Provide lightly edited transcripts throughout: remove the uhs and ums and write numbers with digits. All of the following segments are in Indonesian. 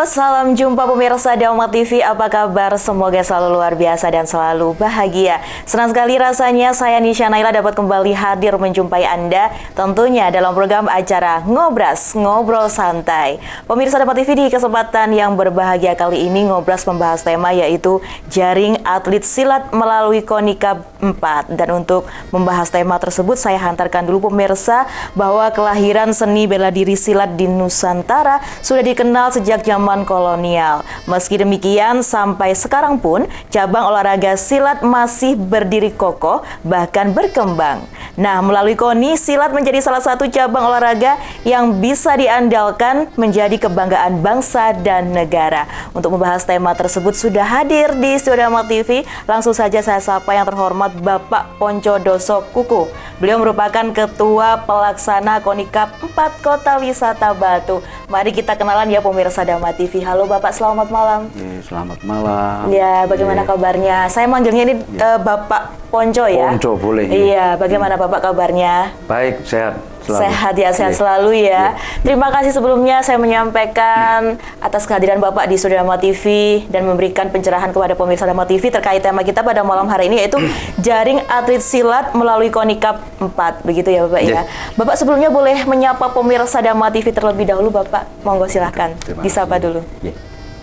Halo, salam jumpa pemirsa Dharma TV. Apa kabar? Semoga selalu luar biasa dan selalu bahagia. Senang sekali rasanya saya Nisha Naila dapat kembali hadir menjumpai Anda tentunya dalam program acara Ngobras, Ngobrol Santai. Pemirsa Dharma TV, di kesempatan yang berbahagia kali ini Ngobras membahas tema yaitu Jaring Atlet Silat melalui KONICAP 4. Dan untuk membahas tema tersebut saya hantarkan dulu pemirsa bahwa kelahiran seni bela diri silat di Nusantara sudah dikenal sejak zaman kolonial. Meski demikian, sampai sekarang pun cabang olahraga silat masih berdiri kokoh, bahkan berkembang. Nah, melalui KONI, silat menjadi salah satu cabang olahraga yang bisa diandalkan menjadi kebanggaan bangsa dan negara. Untuk membahas tema tersebut sudah hadir di Studio Dharma TV. Langsung saja saya sapa yang terhormat Bapak Ponco Doso Kuku. Beliau merupakan Ketua Pelaksana KONICAP 4 Kota Wisata Batu. Mari kita kenalan ya pemirsa Dharma TV. Halo Bapak, selamat malam. Selamat malam. Ya, bagaimana kabarnya? Saya manggilnya ini Bapak Ponco ya? Ponco boleh. Iya, bagaimana Bapak kabarnya? Baik, sehat selalu. Sehat ya, sehat selalu ya. Terima kasih sebelumnya saya menyampaikan atas kehadiran Bapak di Studio Dharma TV dan memberikan pencerahan kepada pemirsa Dharma TV terkait tema kita pada malam hari ini yaitu Jaring Atlet Silat melalui KONICAP 4. Begitu ya Bapak ya. Bapak sebelumnya boleh menyapa pemirsa Dharma TV terlebih dahulu Bapak. Monggo silahkan disapa dulu.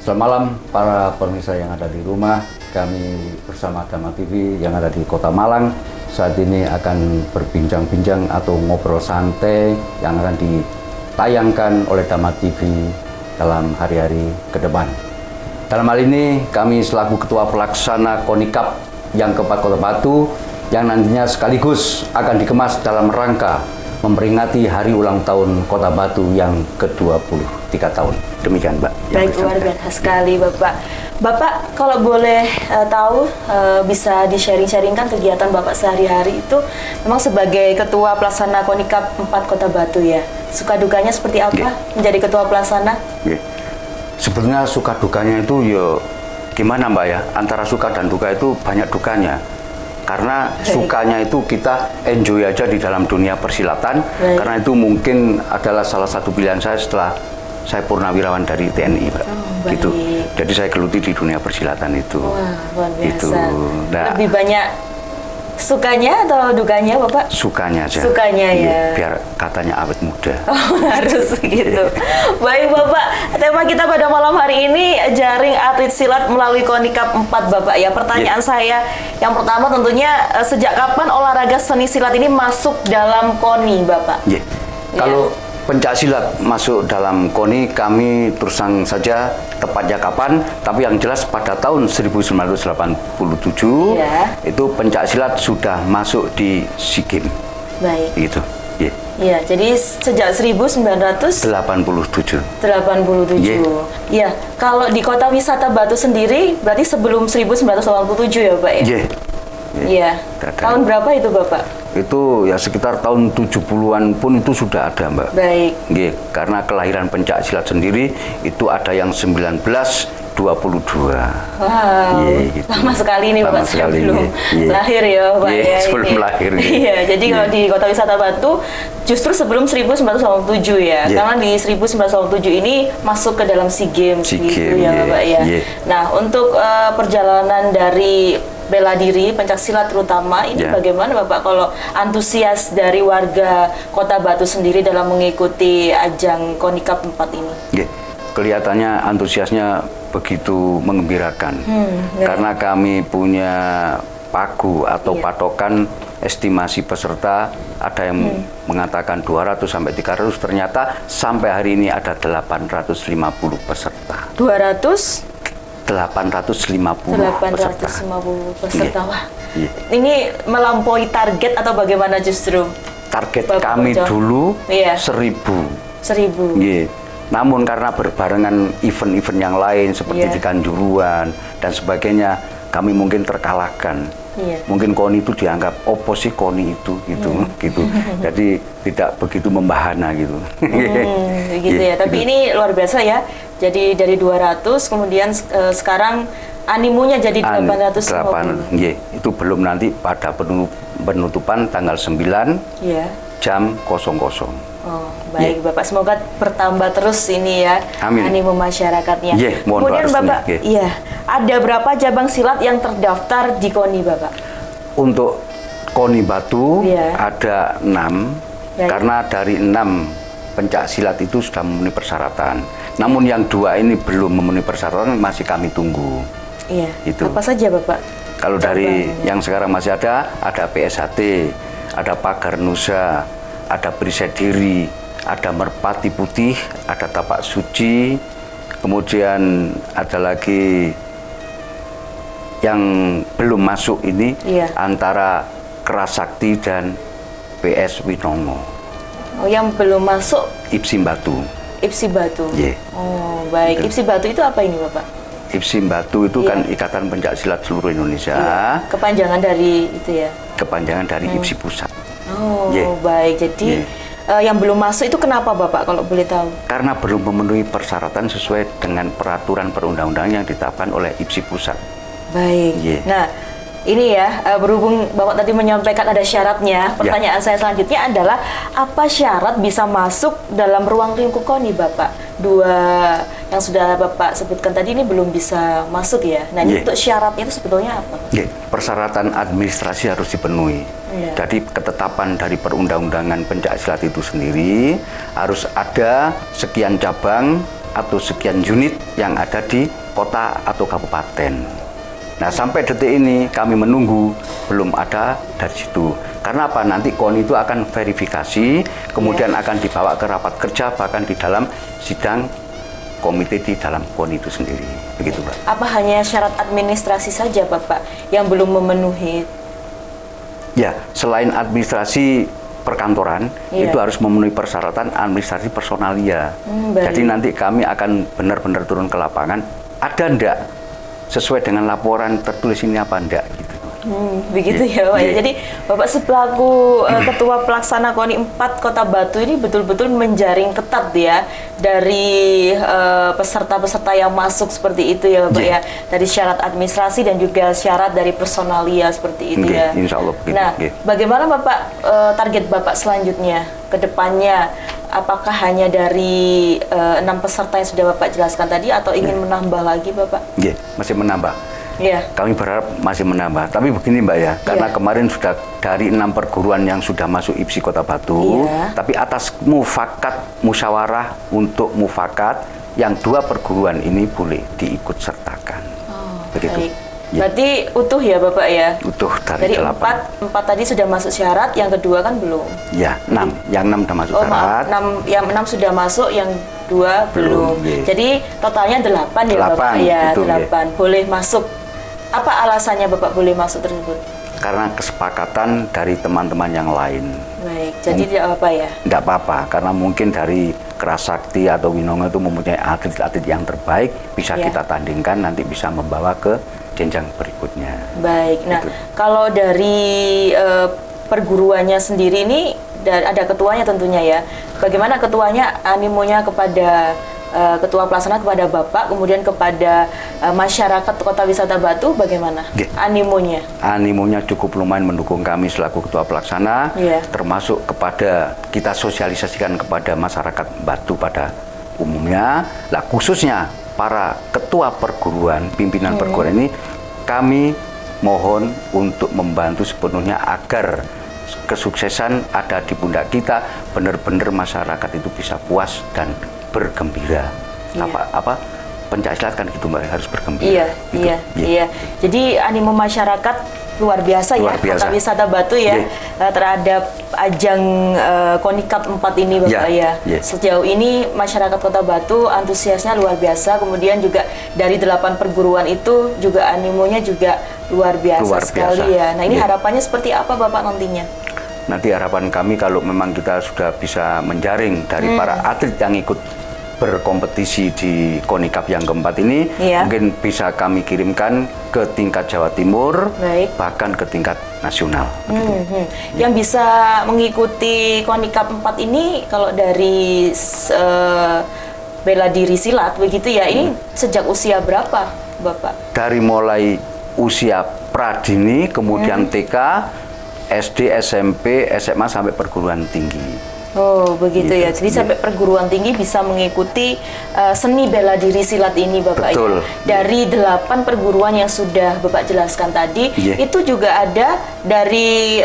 Selamat malam para pemirsa yang ada di rumah. Kami bersama Dharma TV yang ada di Kota Malang saat ini akan berbincang-bincang atau ngobrol santai yang akan ditayangkan oleh Dharma TV dalam hari-hari ke depan. Dalam hal ini kami selaku Ketua Pelaksana KONICAP yang keempat Kota Batu yang nantinya sekaligus akan dikemas dalam rangka memperingati hari ulang tahun Kota Batu yang ke-23 tahun. Demikian Mbak. Baik, luar biasa sekali Bapak. Bapak kalau boleh tahu bisa di-sharing-sharingkan kegiatan Bapak sehari-hari itu memang sebagai Ketua Pelaksana KONICAP 4 Kota Batu ya. Suka dukanya seperti apa menjadi Ketua Pelaksana? Sebenarnya suka dukanya itu ya gimana Mbak ya, antara suka dan duka itu banyak dukanya. Karena sukanya itu kita enjoy aja di dalam dunia persilatan, karena itu mungkin adalah salah satu pilihan saya setelah saya purnawirawan dari TNI, Pak. Gitu. Jadi saya geluti di dunia persilatan itu. Wah, luar biasa. Gitu. Nah, lebih banyak sukanya atau dukanya, Bapak? Sukanya aja. Sukanya ya. Biar katanya awet muda. Oh, harus gitu. Baik, Bapak. Tema kita pada malam hari ini Jaring Atlet Silat melalui KONICAP 4, Bapak ya. Pertanyaan saya yang pertama tentunya sejak kapan olahraga seni silat ini masuk dalam KONI, Bapak? Kalau pencak silat masuk dalam KONI, kami terus terang saja tepatnya kapan, tapi yang jelas pada tahun 1987 itu pencak silat sudah masuk di SEA Games. Baik. Gitu. Iya, jadi sejak 1987. Iya, kalau di Kota Wisata Batu sendiri berarti sebelum 1987 ya, Pak ya? Iya. Tahun berapa itu, Bapak? Itu ya sekitar tahun 70-an pun itu sudah ada, Mbak. Baik. Karena kelahiran pencak silat sendiri itu ada yang 1922. Wow, gitu. Lama sekali nih Bapak, saya belum lahir ya Pak ya. Sebelum lahir. Iya, jadi kalau di Kota Wisata Batu justru sebelum 1987 ya. Karena di 1987 ini masuk ke dalam SEA Games gitu ya Bapak ya. Nah, untuk perjalanan dari bela diri, pencaksilat terutama, ini bagaimana Bapak kalau antusias dari warga Kota Batu sendiri dalam mengikuti ajang KONICAP 4 ini? Kelihatannya antusiasnya begitu mengembirakan, karena kami punya pagu atau patokan estimasi peserta, ada yang mengatakan 200 sampai 300, ternyata sampai hari ini ada 850 peserta. 850 peserta. Wah. Ini melampaui target atau bagaimana justru? Target Bapak kami dulu 1.000. Namun karena berbarengan event-event yang lain seperti di Kanjuruan dan sebagainya, kami mungkin terkalahkan. Mungkin KONI itu dianggap oposisi KONI itu gitu. Jadi tidak begitu membahana gitu. Begitu ya. Tapi ini luar biasa ya. Jadi dari 200 kemudian sekarang animunya jadi 850. Itu belum nanti pada penutupan tanggal 9 jam 00. Oh, baik Bapak, semoga bertambah terus ini ya Amin. animo masyarakatnya. Mohon Kemudian doa Bapak, restunya. iya, ada berapa cabang silat yang terdaftar di KONI Bapak? Untuk KONI Batu Iya. ada 6, Baik. karena dari 6 pencak silat itu sudah memenuhi persyaratan. Namun yang 2 ini belum memenuhi persyaratan, masih kami tunggu. Iya. Itu. Apa saja Bapak? Kalau dari Cabangnya. yang sekarang masih ada PSHT, ada Pagar Nusa, ada Perisai Diri, ada Merpati Putih, ada Tapak Suci, kemudian ada lagi yang belum masuk ini Iya. antara Kerasakti dan PS Winongo, Oh, yang belum masuk Ipsim Batu. IPSI Batu. Iya. Oh, baik. Itu. IPSI Batu itu apa ini Bapak? Ipsim Batu itu Iya. kan Ikatan Pencak Silat Seluruh Indonesia, Iya. Kepanjangan dari itu ya. kepanjangan dari Ipsi Pusat. Oh, Iya. baik. Jadi yang belum masuk itu kenapa Bapak kalau boleh tahu? Karena belum memenuhi persyaratan sesuai dengan peraturan perundang-undangan yang ditetapkan oleh Ipsi Pusat. Baik. Iya. Nah, ini ya, berhubung Bapak tadi menyampaikan ada syaratnya, pertanyaan saya selanjutnya adalah apa syarat bisa masuk dalam ruang lingkup KONI Bapak? 2 yang sudah Bapak sebutkan tadi ini belum bisa masuk ya. Nah, ini Iya. untuk syaratnya itu sebetulnya apa? Persyaratan administrasi harus dipenuhi. Iya. Jadi ketetapan dari perundang-undangan pencak silat itu sendiri harus ada sekian cabang atau sekian unit yang ada di kota atau kabupaten. Nah, sampai detik ini kami menunggu, belum ada dari situ. Karena apa? Nanti KONI itu akan verifikasi, kemudian akan dibawa ke rapat kerja, bahkan di dalam sidang komite di dalam KONI itu sendiri. Begitu, Pak. Apa hanya syarat administrasi saja Bapak yang belum memenuhi? Ya, selain administrasi perkantoran, Iya. itu harus memenuhi persyaratan administrasi personalia. Baik. Jadi nanti kami akan benar-benar turun ke lapangan, ada ndak sesuai dengan laporan tertulis ini apa ndak gitu. Begitu ya Pak. Iya. Jadi Bapak selaku Ketua Pelaksana KONI 4 Kota Batu ini betul-betul menjaring ketat ya dari peserta-peserta yang masuk seperti itu ya Bapak Iya. ya. Dari syarat administrasi dan juga syarat dari personalia seperti itu Nggih, ya. insya Allah begitu, Nah, nggih. bagaimana Bapak target Bapak selanjutnya ke depannya? Apakah hanya dari 6 peserta yang sudah Bapak jelaskan tadi atau ingin menambah lagi Bapak? Nggih, masih menambah. Iya. Kami berharap masih menambah. Tapi begini Mbak ya, karena Iya. kemarin sudah dari 6 perguruan yang sudah masuk IPSI Kota Batu, Iya. tapi atas mufakat musyawarah untuk mufakat, yang 2 perguruan ini boleh diikut sertakan. Begitu. Baik. Ya. Berarti utuh ya Bapak ya? Utuh dari Dari 8. 4 tadi sudah masuk syarat, yang kedua kan belum. Ya, 6. Yang 6 sudah masuk Oh syarat. maaf, 6, yang 6 sudah masuk, yang 2 belum. Iya. Jadi totalnya 8 ya Bapak 8, ya, betul, 8. Boleh masuk. Apa alasannya Bapak boleh masuk tersebut? Karena kesepakatan dari teman-teman yang lain. Baik, jadi tidak apa ya? Tidak apa-apa, karena mungkin dari Kerasakti atau Winongo itu mempunyai atlet-atlet yang terbaik, bisa Iya. kita tandingkan, nanti bisa membawa ke jenjang berikutnya. Baik. Nah, Gitu. kalau dari perguruannya sendiri ini ada ketuanya tentunya ya. Bagaimana ketuanya animonya kepada ketua pelaksana, kepada Bapak, kemudian kepada masyarakat Kota Wisata Batu, bagaimana Oke. animonya? Animonya cukup lumayan mendukung kami selaku ketua pelaksana, Iya. termasuk kepada kita sosialisasikan kepada masyarakat Batu pada umumnya, lah khususnya para ketua perguruan, pimpinan perguruan ini, kami mohon untuk membantu sepenuhnya agar kesuksesan ada di pundak kita, benar-benar masyarakat itu bisa puas dan bergembira. Iya. Apa pencaksilat kan gitu Mbak, harus bergembira. Iya, gitu. iya. Jadi animo masyarakat luar biasa Luar ya, biasa. Kota Wisata Batu ya, Iya. terhadap ajang KONI-Cup 4 ini Bapak Iya, ya. iya. Sejauh ini masyarakat Kota Batu antusiasnya luar biasa, kemudian juga dari 8 perguruan itu juga animonya juga luar biasa Luar sekali biasa. ya. Nah, ini Iya. harapannya seperti apa Bapak nantinya? Nanti harapan kami kalau memang kita sudah bisa menjaring dari para atlet yang ikut berkompetisi di KONI Cup yang keempat ini, Iya. mungkin bisa kami kirimkan ke tingkat Jawa Timur, Baik. bahkan ke tingkat nasional. Yang bisa mengikuti KONI Cup 4 ini kalau dari bela diri silat begitu ya, ini sejak usia berapa Bapak? Dari mulai usia pradini, kemudian TK, SD, SMP, SMA sampai perguruan tinggi. Oh, begitu Gitu, ya. Jadi iya. sampai perguruan tinggi bisa mengikuti seni bela diri silat ini, Bapak. Betul. Ya. Dari 8 perguruan yang sudah Bapak jelaskan tadi, Iya. itu juga ada dari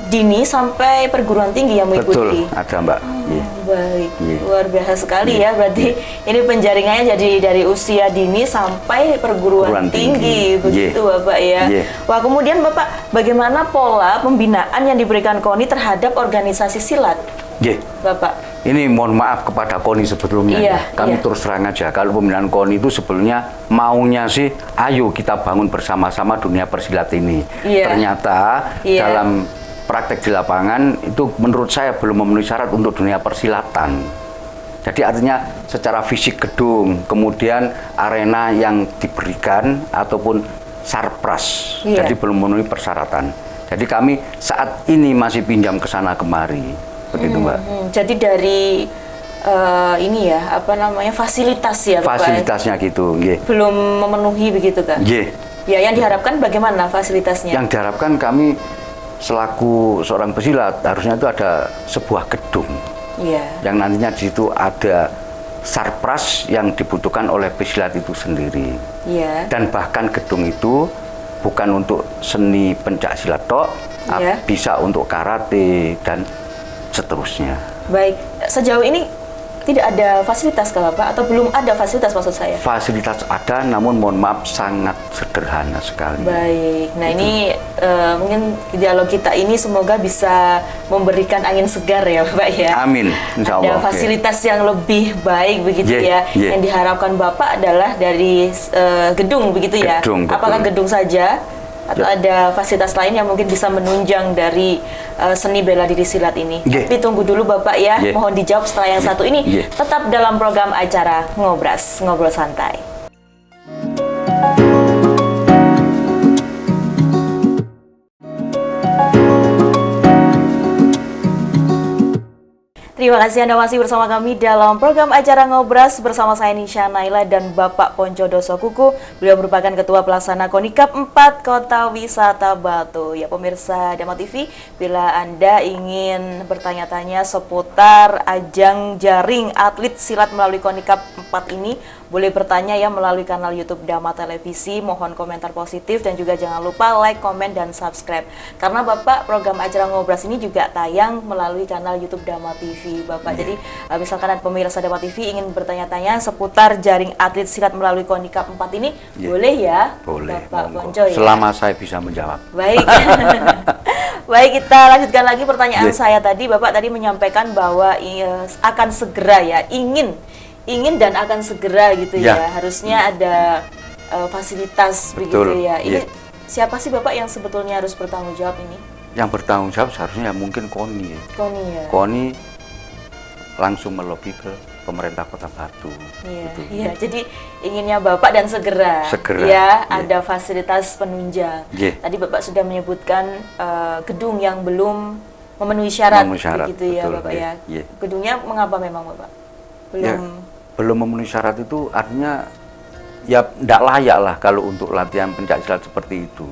dini sampai perguruan tinggi yang mengikuti. Betul, ada Mbak. Iya. Baik, Iya. luar biasa sekali Iya. ya. Berarti ini penjaringannya jadi dari usia dini sampai perguruan Perguruan tinggi, tinggi. begitu Iya. Bapak ya. Iya. Wah, kemudian Bapak, bagaimana pola pembinaan yang diberikan KONI terhadap organisasi silat, Iya. Bapak? Ini mohon maaf kepada KONI sebelumnya. Iya, ya. Kami iya. terus terang aja, kalau pembinaan KONI itu sebetulnya maunya sih, ayo kita bangun bersama-sama dunia persilat ini. Iya. Ternyata Iya. dalam praktek di lapangan itu menurut saya belum memenuhi syarat untuk dunia persilatan. Jadi artinya secara fisik gedung, kemudian arena yang diberikan ataupun sarpras, Iya. jadi belum memenuhi persyaratan. Jadi kami saat ini masih pinjam ke sana kemari, begitu Mbak. Jadi dari ini ya, apa namanya, fasilitas ya Bapak? Fasilitasnya gitu, nggih. Belum memenuhi begitu kan? Nggih. Ya, yang diharapkan bagaimana fasilitasnya? Yang diharapkan kami selaku seorang pesilat harusnya itu ada sebuah gedung Iya. yang nantinya di situ ada sarpras yang dibutuhkan oleh pesilat itu sendiri. Iya. Dan bahkan gedung itu bukan untuk seni pencak silat tok, Iya. bisa untuk karate dan seterusnya. Baik, sejauh ini tidak ada fasilitas kah Bapak? Atau belum ada fasilitas maksud saya? Fasilitas ada, namun mohon maaf sangat sederhana sekali. Baik, nah ini mungkin dialog kita ini semoga bisa memberikan angin segar ya Bapak ya. Amin, insya Allah. Ada fasilitas yang lebih baik begitu Yeah, ya. yeah. Yang diharapkan Bapak adalah dari gedung begitu ya. Gedung, betul. Apakah gedung saja? Atau Ya. ada fasilitas lain yang mungkin bisa menunjang dari seni bela diri silat ini? Yeah. Tapi tunggu dulu Bapak ya, Yeah. mohon dijawab setelah yang satu ini. Yeah. Tetap dalam program acara Ngobras, Ngobrol Santai. Terima kasih Anda masih bersama kami dalam program acara Ngobras bersama saya Nisha Naila dan Bapak Ponco Doso Kuku. Beliau merupakan Ketua Pelaksana KONI KAP 4 Kota Wisata Batu. Ya pemirsa Dama TV, bila Anda ingin bertanya-tanya seputar ajang jaring atlet silat melalui KONI KAP 4 ini, boleh bertanya ya melalui kanal YouTube Dama Televisi. Mohon komentar positif dan juga jangan lupa like, komen, dan subscribe. Karena Bapak, program acara Ngobras ini juga tayang melalui kanal YouTube Dama TV, Bapak. Jadi misalkan ada pemirsa Dama TV ingin bertanya-tanya seputar jaring atlet silat melalui KONI KAP 4 ini, boleh ya, Boleh, Bapak monggo. Ponco ya? Selama saya bisa menjawab. Baik. Baik, kita lanjutkan lagi pertanyaan saya tadi. Bapak tadi menyampaikan bahwa akan segera ya, ingin dan akan segera gitu ya. Harusnya ada fasilitas begitu ya. Ini siapa sih Bapak yang sebetulnya harus bertanggung jawab ini? Yang bertanggung jawab seharusnya ya mungkin KONI. KONI ya. KONI langsung melobi ke pemerintah Kota Batu. Iya, gitu. iya. Jadi inginnya Bapak dan segera, Segera, ya iya. ada fasilitas penunjang. Iya. Tadi Bapak sudah menyebutkan gedung yang belum memenuhi syarat, Memenuhi syarat, begitu ya betul, Bapak iya, ya. iya. Gedungnya mengapa memang Bapak? Ya, Belum. belum memenuhi syarat itu artinya ya tidak layak lah kalau untuk latihan pencak silat seperti itu.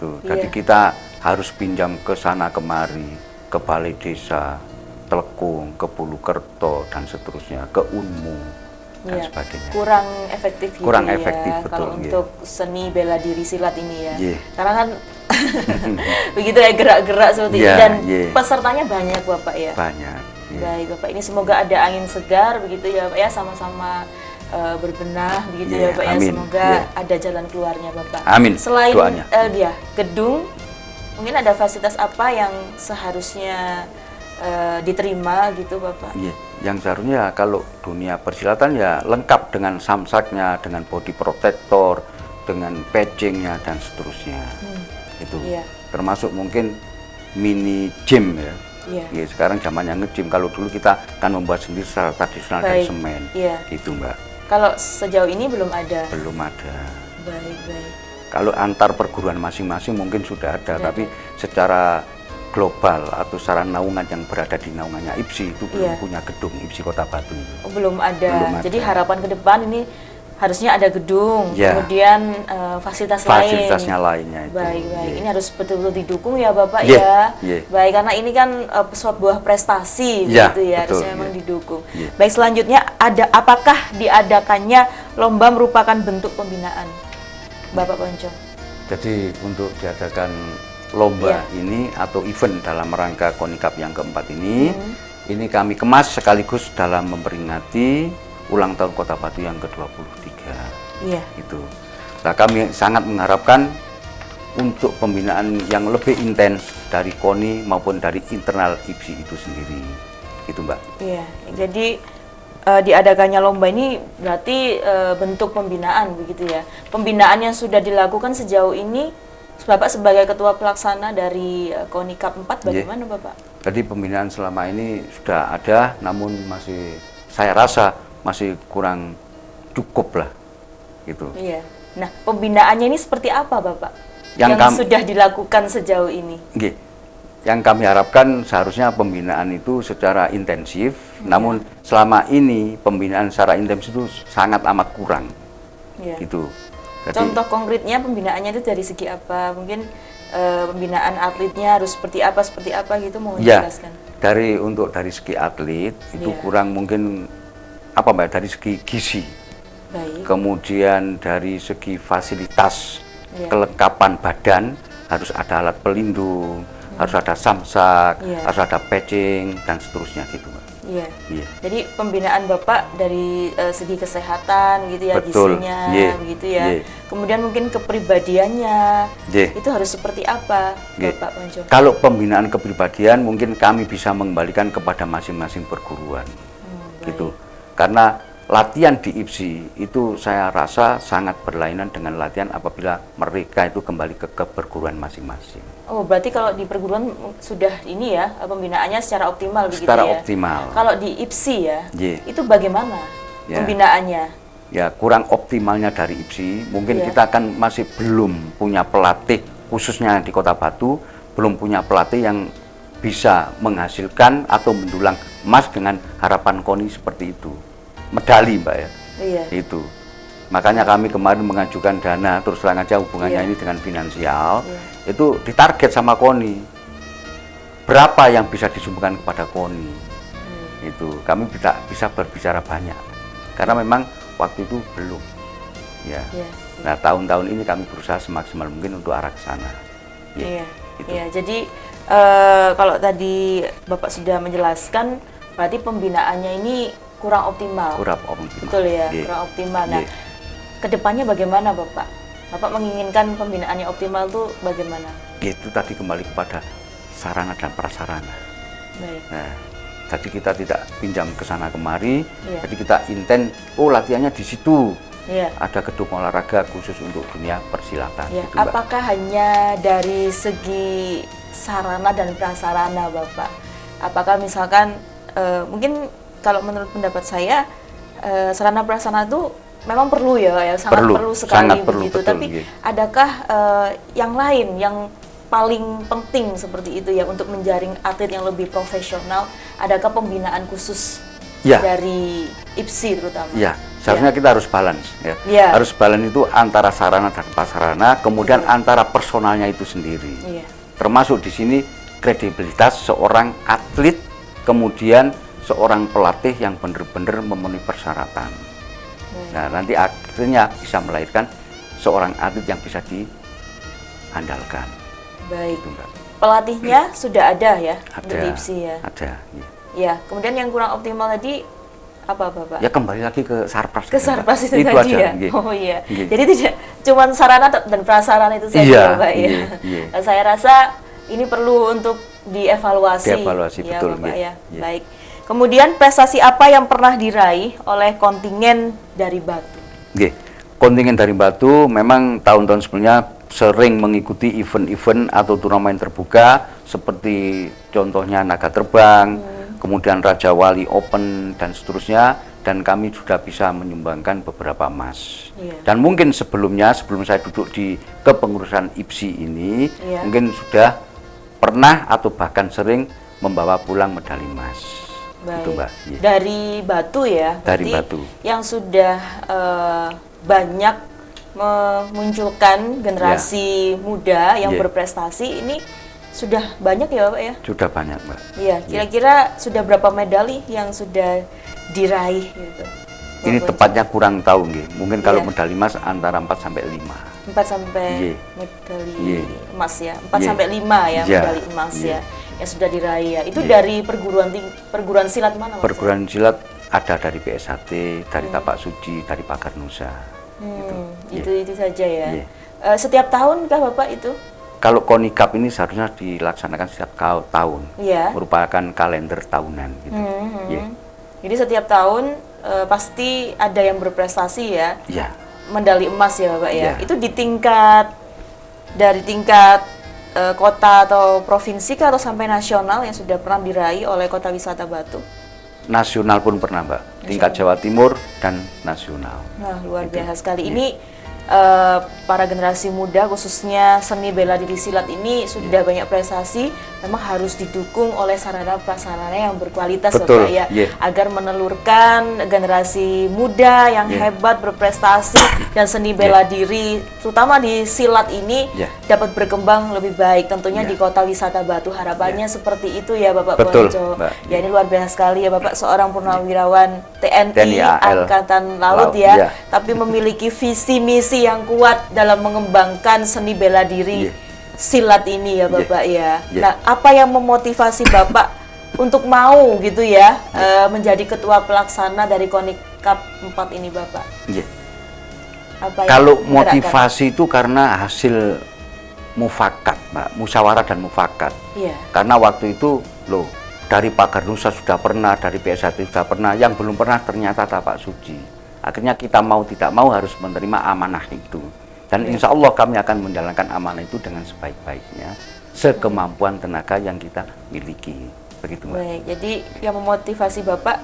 Tuh, jadi Iya. kita harus pinjam ke sana kemari, ke balai desa, Telekung, ke Pulukerto dan seterusnya, ke Unmu dan Iya. sebagainya. Kurang efektif gitu Kurang ya, efektif, kalau betul, iya. untuk seni bela diri silat ini ya. Iya. Karena kan begitu ya gerak-gerak seperti ini Iya, dan iya. pesertanya banyak Bapak ya. Banyak. iya. Baik Bapak, ini semoga ada angin segar begitu ya Pak ya, sama-sama berbenah begitu Iya, ya Pak ya. amin. Semoga Iya. ada jalan keluarnya Bapak. Amin, Selain doanya. dia gedung, mungkin ada fasilitas apa yang seharusnya diterima gitu Bapak? Iya, yang seharusnya kalau dunia persilatan ya lengkap dengan samsaknya, dengan body protector, dengan patchingnya dan seterusnya. Itu Iya. termasuk mungkin mini gym ya. Iya. Ya, sekarang zamannya nge-gym. Kalau dulu kita kan membuat sendiri secara tradisional dari Baik, semen. iya. Gitu Mbak. Kalau sejauh ini belum ada. Belum ada. Baik. Kalau antar perguruan masing-masing mungkin sudah ada, Sudah tapi secara global atau secara naungan yang berada di naungannya IPSI itu belum Iya. punya gedung IPSI Kota Batu itu. Belum ada. Belum ada. Jadi harapan ke depan ini harusnya ada gedung, Ya. kemudian Fasilitasnya lainnya itu. Baik. Iya. Ini harus betul-betul didukung ya Bapak Iya, ya. iya. Baik, karena ini kan sebuah prestasi Iya, gitu ya, betul, harusnya memang iya. didukung. Iya. Baik, selanjutnya apakah diadakannya lomba merupakan bentuk pembinaan, Bapak Poncong? Jadi untuk diadakan lomba Iya. ini atau event dalam rangka Konicap yang keempat ini kami kemas sekaligus dalam memperingati ulang tahun Kota Batu yang ke-23. Iya. Itu. Nah, kami sangat mengharapkan untuk pembinaan yang lebih intens dari KONI maupun dari internal IPSI itu sendiri. Itu, Mbak. Iya. Jadi diadakannya lomba ini berarti bentuk pembinaan begitu ya. Pembinaan yang sudah dilakukan sejauh ini, Bapak sebagai ketua pelaksana dari Konicap 4 bagaimana Bapak? Jadi pembinaan selama ini sudah ada, namun saya rasa masih kurang cukup lah, gitu. Iya. Nah, pembinaannya ini seperti apa Bapak? Yang Sudah dilakukan sejauh ini? Nggih. Yang kami harapkan seharusnya pembinaan itu secara intensif, namun selama ini pembinaan secara intensif itu sangat amat kurang, Iya. gitu. Jadi, Contoh konkretnya pembinaannya itu dari segi apa? Mungkin pembinaan atletnya harus seperti apa gitu, mohon ya, dijelaskan. dari segi atlet itu Iya. kurang mungkin apa Mbak, dari segi gizi, Baik. kemudian dari segi fasilitas Iya. kelengkapan badan harus ada alat pelindung, harus ada samsak, Iya. harus ada patching dan seterusnya gitu Mbak. Iya. Iya. Jadi pembinaan Bapak dari segi kesehatan gitu ya, Betul. gizinya Iya. begitu ya. Iya. Kemudian mungkin kepribadiannya Iya. itu harus seperti apa, Iya. Bapak Poncong? Kalau pembinaan kepribadian mungkin kami bisa mengembalikan kepada masing-masing perguruan, gitu. Karena latihan di IPSI itu saya rasa sangat berlainan dengan latihan apabila mereka itu kembali ke perguruan masing-masing. Oh, berarti kalau di perguruan sudah ini ya, pembinaannya secara optimal begitu Secara ya? optimal. Kalau di IPSI ya, Iya. itu bagaimana Ya. pembinaannya? Ya, kurang optimalnya dari IPSI, mungkin Iya. kita kan masih belum punya pelatih, khususnya di Kota Batu, belum punya pelatih yang bisa menghasilkan atau mendulang emas dengan harapan KONI seperti itu. Medali, Mbak ya. Iya. Itu. Makanya kami kemarin mengajukan dana, terus terang aja hubungannya Iya. ini dengan finansial, Iya. itu ditarget sama KONI. Berapa yang bisa disumbangkan kepada KONI? Itu kami bisa berbicara banyak. Karena memang waktu itu belum. Ya. Iya. Nah, tahun-tahun ini kami berusaha semaksimal mungkin untuk arah ke sana. Iya. gitu. Iya. Jadi kalau tadi Bapak sudah menjelaskan, berarti pembinaannya ini kurang optimal. Kurang optimal. Betul ya, Iya. kurang optimal. Nah, Iya. kedepannya bagaimana Bapak? Bapak menginginkan pembinaannya optimal tuh bagaimana? Itu tadi kembali kepada sarana dan prasarana. Baik. Nah, tadi kita tidak pinjam ke sana kemari, Iya. jadi kita intent, latihannya di situ. Iya. Ada gedung olahraga khusus untuk dunia persilatan. Ya, gitu, Mbak. apakah hanya dari segi sarana dan prasarana Bapak? Apakah misalkan mungkin kalau menurut pendapat saya sarana prasarana itu memang perlu ya, sangat perlu sekali sangat perlu, begitu. betul, Tapi iya. adakah yang lain yang paling penting seperti itu ya untuk menjaring atlet yang lebih profesional? Adakah pembinaan khusus Ya. dari IPSI terutama? Ya, seharusnya kita harus balance ya. Iya. Harus balance itu antara sarana dan prasarana, kemudian antara personalnya itu sendiri. Iya. Termasuk di sini kredibilitas seorang atlet, kemudian seorang pelatih yang benar-benar memenuhi persyaratan. Baik. Nah, nanti akhirnya bisa melahirkan seorang atlet yang bisa diandalkan. Baik. Itu, Mbak. Pelatihnya sudah ada ya untuk Ada, di IPSI ya. ada. Iya. Ya, kemudian yang kurang optimal tadi apa Bapak? Ya kembali lagi ke Sarpras. Ke Sarpras itu tadi aja, ya. nggih. Oh iya. Nggih. Jadi tidak cuma sarana dan prasarana itu saja Iya, ya, Pak ya. iya, iya. Saya rasa ini perlu untuk dievaluasi. Dievaluasi, ya, betul, Bapak nggih. ya. Iya. Baik. Kemudian prestasi apa yang pernah diraih oleh kontingen dari Batu? Nggih. Kontingen dari Batu memang tahun-tahun sebelumnya sering mengikuti event-event atau turnamen terbuka seperti contohnya Naga Terbang, kemudian Raja Wali Open dan seterusnya, dan kami sudah bisa menyumbangkan beberapa emas. Iya. Dan mungkin sebelumnya, sebelum saya duduk di kepengurusan IPSI ini, Iya. mungkin sudah pernah atau bahkan sering membawa pulang medali emas. Baik. Itu, Mbak. Iya. Dari Batu ya. Dari berarti Batu. Yang sudah banyak memunculkan generasi muda yang berprestasi. Ini sudah banyak ya Bapak ya? Sudah banyak, Mbak. Iya, kira-kira sudah berapa medali yang sudah diraih gitu? Ini tepatnya kurang tahu nggih. Mungkin kalau medali emas antara 4 sampai 5. 4 sampai medali emas ya. 4 sampai 5 ya medali emas ya yang sudah diraih ya. Itu dari perguruan silat mana Mas? Perguruan silat ada dari PSHT, dari Tapak Suci, dari Pagar Nusa. Itu saja ya. Setiap tahun kah Bapak itu? Kalau Konikap ini seharusnya dilaksanakan setiap tahun. Merupakan kalender tahunan gitu. Jadi setiap tahun pasti ada yang berprestasi ya. Medali emas ya Bapak ya. Itu di dari tingkat kota atau provinsi kah atau sampai nasional yang sudah pernah diraih oleh Kota Wisata Batu? Nasional pun pernah, Mbak. Tingkat Jawa Timur dan nasional. Nah, luar biasa sekali. Ini para generasi muda khususnya seni bela diri silat ini sudah banyak prestasi, memang harus didukung oleh sarana prasarana yang berkualitas Bapak ya, agar menelurkan generasi muda yang hebat berprestasi dan seni bela diri terutama di silat ini dapat berkembang lebih baik tentunya di Kota Wisata Batu. Harapannya seperti itu ya Bapak Ponco. Ya, ini luar biasa sekali ya Bapak, seorang purnawirawan TNI Angkatan Laut ya, tapi memiliki visi misi yang kuat dalam mengembangkan seni bela diri silat ini ya Bapak ya. Nah, apa yang memotivasi Bapak untuk mau gitu ya menjadi ketua pelaksana dari Konikap 4 ini Bapak? Kalau motivasi itu karena hasil mufakat, Mbak, musyawarah dan mufakat. Karena waktu itu dari Pagar Nusa sudah pernah, dari PSHT sudah pernah, yang belum pernah ternyata Tapak Suci. Akhirnya kita mau tidak mau harus menerima amanah itu. Dan insya Allah kami akan menjalankan amanah itu dengan sebaik-baiknya, sekemampuan tenaga yang kita miliki. Begitu, Mbak. Baik, jadi yang memotivasi Bapak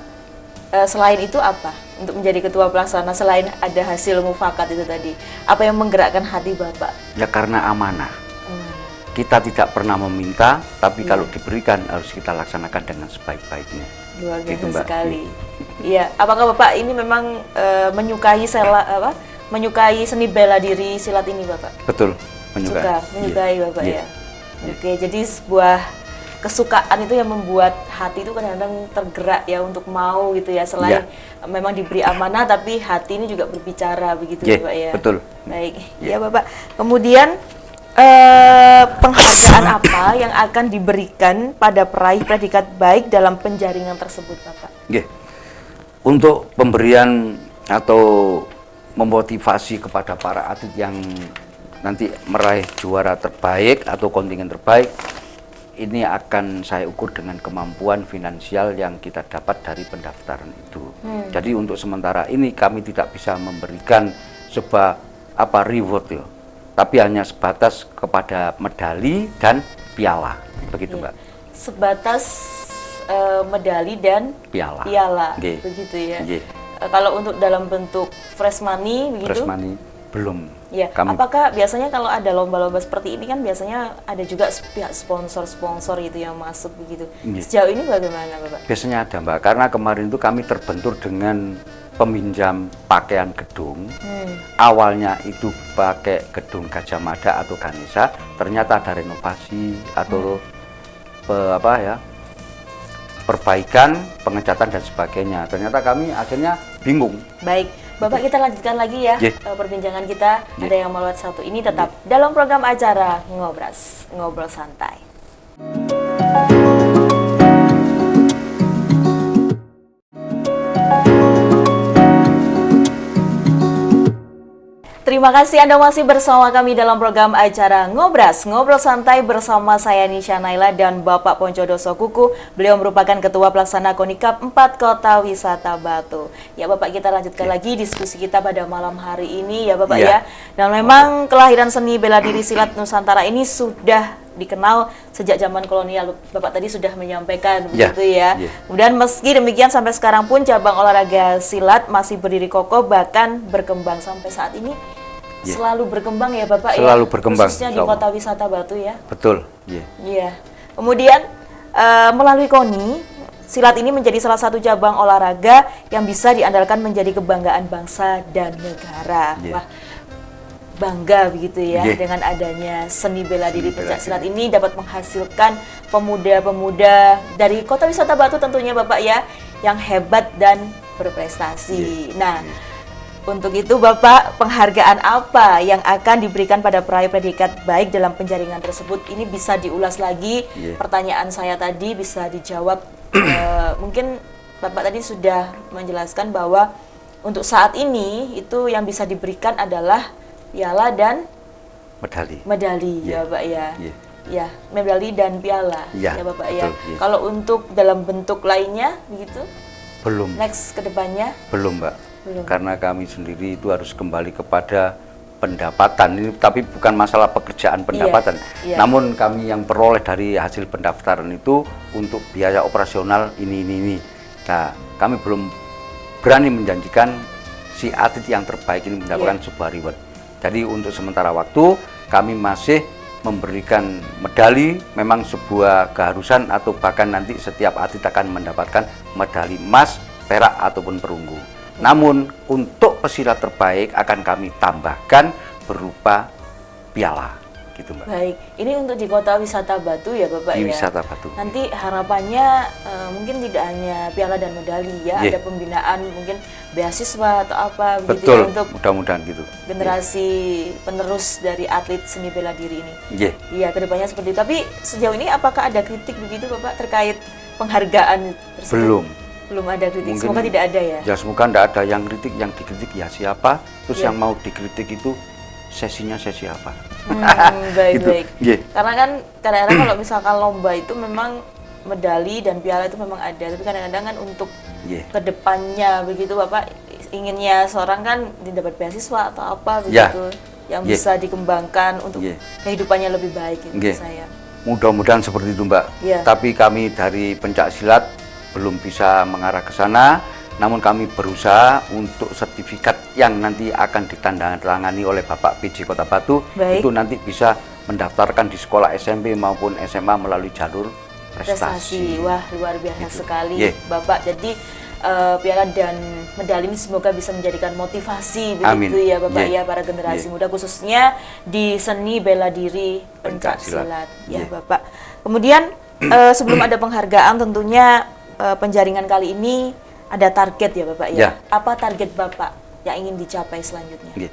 selain itu apa? Untuk menjadi ketua pelaksana selain ada hasil mufakat itu tadi. Apa yang menggerakkan hati Bapak? Ya karena amanah. Kita tidak pernah meminta, tapi kalau diberikan harus kita laksanakan dengan sebaik-baiknya. Luar biasa sekali. Iya, apakah Bapak ini memang menyukai menyukai seni bela diri silat ini Bapak? Betul, menyukai. Menyukai Bapak ya. Oke, jadi sebuah kesukaan itu yang membuat hati itu kadang-kadang tergerak ya untuk mau gitu ya, selain memang diberi amanah tapi hati ini juga berbicara begitu Bapak ya. Betul. Baik. Ya Bapak. Kemudian penghargaan apa yang akan diberikan pada peraih predikat baik dalam penjaringan tersebut Bapak? Untuk pemberian atau memotivasi kepada para atlet yang nanti meraih juara terbaik atau kontingen terbaik, ini akan saya ukur dengan kemampuan finansial yang kita dapat dari pendaftaran itu. Jadi untuk sementara ini kami tidak bisa memberikan sebuah reward ya, tapi hanya sebatas kepada medali dan piala, begitu Mbak. Sebatas medali dan piala, begitu ya. Kalau untuk dalam bentuk fresh money begitu? Fresh money belum. Ya, apakah biasanya kalau ada lomba-lomba seperti ini kan biasanya ada juga pihak sponsor-sponsor itu yang masuk begitu. Sejauh ini bagaimana Bapak? Biasanya ada Mbak, karena kemarin itu kami terbentur dengan peminjam pakaian gedung. Awalnya itu pakai gedung Gajah Mada atau Ganesha, ternyata ada renovasi atau perbaikan, pengecatan dan sebagainya. Ternyata kami akhirnya bingung. Baik, Bapak kita lanjutkan lagi ya perbincangan kita. Ada yang mau lewat satu ini tetap dalam program acara Ngobras, Ngobrol Santai. Terima kasih Anda masih bersama kami dalam program acara Ngobras, Ngobrol Santai bersama saya Nisha Naila dan Bapak Ponco Doso Kuku. Beliau merupakan Ketua Pelaksana Konikap 4 Kota Wisata Batu. Ya Bapak, kita lanjutkan lagi diskusi kita pada malam hari ini ya Bapak ya. Dan memang kelahiran seni bela diri silat Nusantara ini sudah dikenal sejak zaman kolonial. Bapak tadi sudah menyampaikan begitu ya. Kemudian meski demikian sampai sekarang pun cabang olahraga silat masih berdiri kokoh, bahkan berkembang sampai saat ini. Selalu berkembang ya Bapak ya. Selalu berkembang. Khususnya di Kota Wisata Batu ya. Betul. Iya. Kemudian melalui KONI silat ini menjadi salah satu cabang olahraga yang bisa diandalkan menjadi kebanggaan bangsa dan negara. Yeah. Wah, bangga begitu ya Yeah. dengan adanya seni bela diri Seni bela pencak silat ini dapat menghasilkan pemuda-pemuda dari Kota Wisata Batu tentunya Bapak ya, yang hebat dan berprestasi. Yeah. Nah, untuk itu Bapak, penghargaan apa yang akan diberikan pada peraih predikat baik dalam penjaringan tersebut? Ini bisa diulas lagi. Yeah. Pertanyaan saya tadi bisa dijawab. Mungkin Bapak tadi sudah menjelaskan bahwa untuk saat ini itu yang bisa diberikan adalah piala dan medali ya Yeah. Pak ya. Yeah. Ya, medali dan piala Ya, ya Bapak ya. betul, yeah. Kalau untuk dalam bentuk lainnya begitu, Belum. next ke depannya Belum, Mbak. Belum. Karena kami sendiri itu harus kembali kepada pendapatan. Ini tapi bukan masalah pekerjaan pendapatan. iya. Namun kami yang peroleh dari hasil pendaftaran itu untuk biaya operasional ini. Nah, kami belum berani menjanjikan si atlet yang terbaik ini mendapatkan sebuah reward. Jadi untuk sementara waktu kami masih memberikan medali, memang sebuah keharusan atau bahkan nanti setiap atlet akan mendapatkan medali emas, perak ataupun perunggu. Namun untuk pesilat terbaik akan kami tambahkan berupa piala, gitu Mbak. baik. Ini untuk di Kota Wisata Batu ya Bapak Di ya. Wisata Batu. Nanti harapannya mungkin tidak hanya piala dan medali ya, Yeah. ada pembinaan mungkin beasiswa atau apa begitu Betul, ya untuk mudah-mudahan gitu. generasi penerus dari atlet seni bela diri ini. Iya. Iya, kedepannya seperti itu. Tapi sejauh ini apakah ada kritik begitu Bapak terkait penghargaan tersebut? Belum ada kritik. Mungkin- Semoga tidak ada ya. Ya semoga tidak ada yang kritik, yang dikritik ya siapa, terus Iya. yang mau dikritik itu sesinya sesi apa. Baik-baik. Gitu. Iya. Karena kan kadang-kadang kalau misalkan lomba itu memang medali dan piala itu memang ada, tapi kadang-kadang kan untuk Iya. kedepannya begitu Bapak inginnya seorang kan didapat beasiswa atau apa Ya. begitu yang Iya. bisa dikembangkan untuk Iya. kehidupannya lebih baik itu Iya. saya. Mudah-mudahan seperti itu Mbak. Iya. Tapi kami dari pencak silat belum bisa mengarah ke sana. Namun kami berusaha untuk sertifikat yang nanti akan ditandatangani oleh Bapak PJ Kota Batu. Baik. Itu nanti bisa mendaftarkan di sekolah SMP maupun SMA melalui jalur prestasi. Wah, luar biasa Gitu. sekali Iya. Bapak. Jadi piala dan medali ini semoga bisa menjadikan motivasi Amin. begitu ya Bapak Iya. ya para generasi Iya. muda khususnya di seni bela diri pencak Pencaksilat. silat ya Iya. Bapak. Kemudian sebelum ada penghargaan tentunya penjaringan kali ini ada target ya Bapak ya. Ya. Apa target Bapak yang ingin dicapai selanjutnya? Nggih.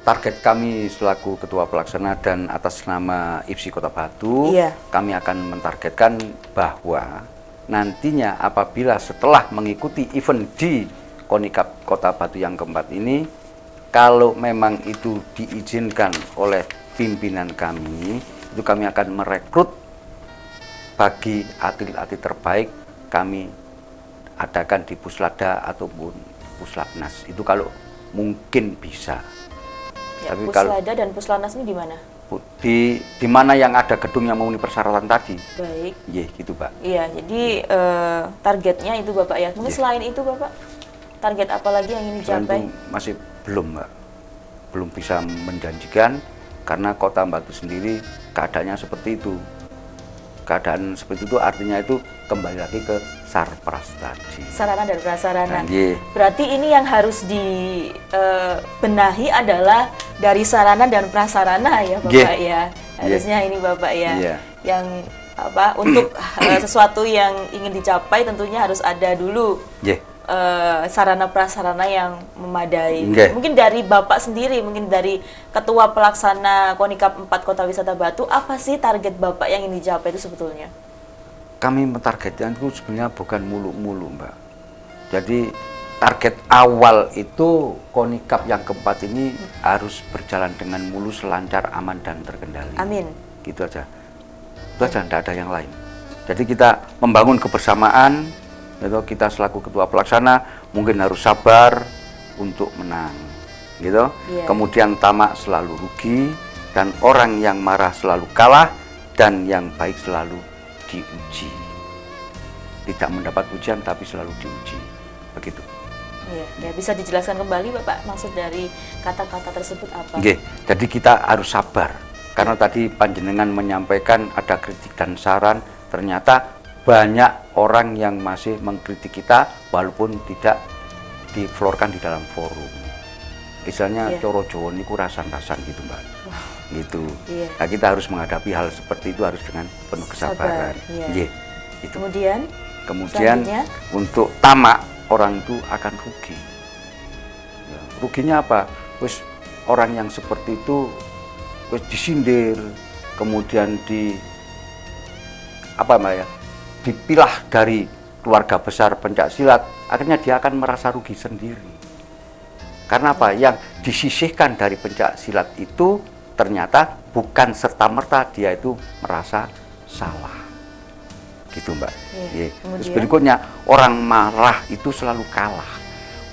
Target kami selaku Ketua Pelaksana dan atas nama IPSI Kota Batu, Iya. kami akan mentargetkan bahwa nantinya apabila setelah mengikuti event di Konikap Kota Batu yang keempat ini, kalau memang itu diizinkan oleh pimpinan kami, itu kami akan merekrut bagi atlet-atlet terbaik kami adakan di Puslada ataupun Puslatnas. Itu kalau mungkin bisa. Ya, Tapi kalau- Puslada dan Puslatnas ini di mana? Di mana yang ada gedung yang memenuhi persyaratan tadi. Baik. Iya, gitu, Pak. Iya, jadi targetnya itu Bapak ya. Mungkin Iya. selain itu Bapak, target apa lagi yang ingin Selain dicapai? itu masih belum, Mbak. Belum bisa menjanjikan karena Kota Batu sendiri keadaannya seperti itu. Keadaan seperti itu artinya itu kembali lagi ke Sarpras tadi. Sarana dan prasarana. Iya. Berarti ini yang harus dibenahi adalah dari sarana dan prasarana ya Bapak ya. Harusnya ini Bapak ya. Iya. Yang apa untuk sesuatu yang ingin dicapai tentunya harus ada dulu Iya. sarana prasarana yang memadai. Nggih. Mungkin dari Bapak sendiri, mungkin dari Ketua Pelaksana Konikap 4 Kota Wisata Batu, apa sih target Bapak yang ingin dicapai itu sebetulnya? Kami mentargetkan itu sebenarnya bukan mulu-mulu, Mbak. Jadi target awal itu Konikap yang keempat ini harus berjalan dengan mulus, lancar, aman, dan terkendali. Amin. Gitu aja. Itu aja, tidak ada yang lain. Jadi kita membangun kebersamaan, gitu, kita selaku ketua pelaksana mungkin harus sabar untuk menang. Gitu. Iya. Kemudian tamak selalu rugi, dan orang yang marah selalu kalah, dan yang baik selalu diuji. Tidak mendapat ujian tapi selalu diuji. Begitu. Iya, ya bisa dijelaskan kembali Bapak maksud dari kata-kata tersebut apa? Oke, jadi kita harus sabar. Karena tadi panjenengan menyampaikan ada kritik dan saran, ternyata banyak orang yang masih mengkritik kita walaupun tidak diflorkan di dalam forum. Misalnya coro Jawa niku rasan-rasan gitu Mbak. Gitu. Nah, kita harus menghadapi hal seperti itu harus dengan penuh kesabaran. Gitu. Kemudian untuk tamak orang itu akan rugi. Ya, ruginya apa? Wis orang yang seperti itu wis disindir, kemudian dipilah dari keluarga besar pencak silat, akhirnya dia akan merasa rugi sendiri. Karena apa? Yang disisihkan dari pencak silat itu ternyata bukan serta-merta dia itu merasa salah. Gitu Mbak. Terus berikutnya, orang marah itu selalu kalah.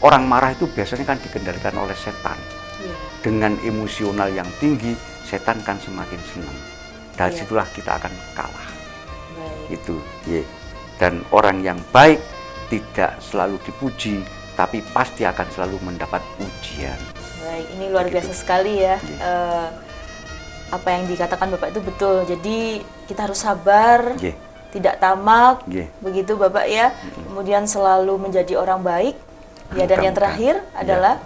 Orang marah itu biasanya kan dikendalikan oleh setan. Dengan emosional yang tinggi, setan kan semakin senang. Dari situlah kita akan kalah. Itu. Dan orang yang baik tidak selalu dipuji, tapi pasti akan selalu mendapat pujian. Baik, ini luar biasa sekali ya. Apa yang dikatakan Bapak itu betul. Jadi kita harus sabar, tidak tamak, begitu Bapak ya. Kemudian selalu menjadi orang baik. Ya, dan yang terakhir adalah